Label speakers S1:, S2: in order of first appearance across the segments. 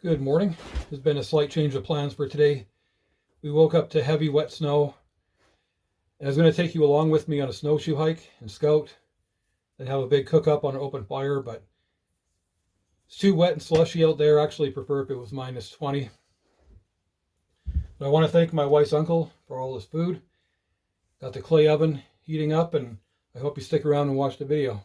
S1: Good morning. There's been a slight change of plans for today. We woke up to heavy wet snow, and I was going to take you along with me on a snowshoe hike and scout and have a big cook up on an open fire, but it's too wet and slushy out there. I actually prefer if it was minus 20. But I want to thank my wife's uncle for all his food. Got the clay oven heating up, and I hope you stick around and watch the video.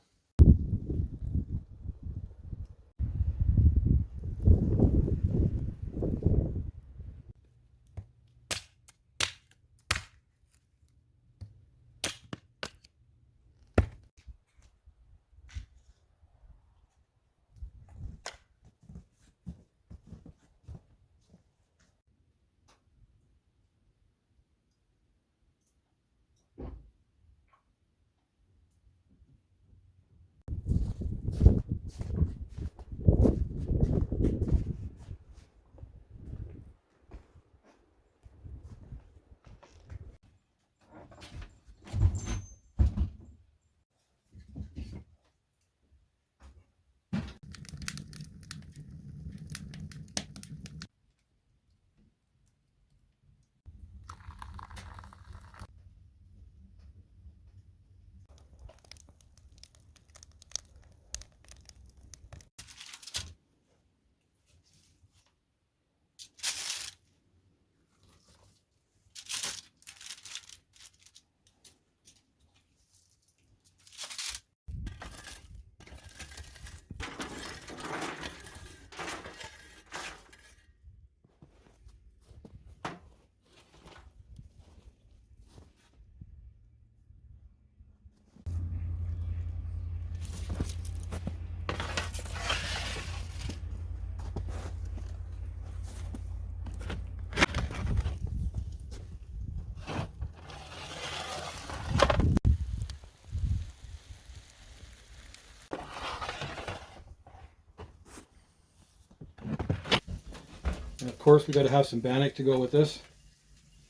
S1: And of course, we got to have some bannock to go with this.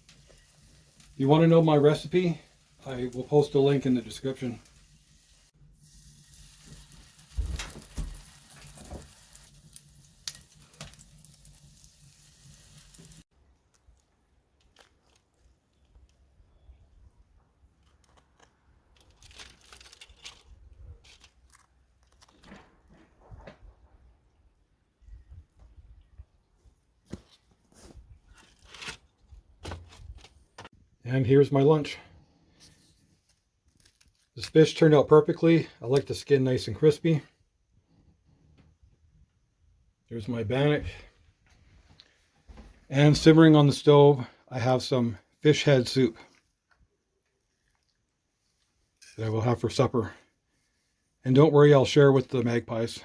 S1: If you want to know my recipe, I will post a link in the description. And here's my lunch. This fish turned out perfectly. I like the skin nice and crispy. Here's my bannock. And simmering on the stove, I have some fish head soup that I will have for supper. And don't worry, I'll share with the magpies.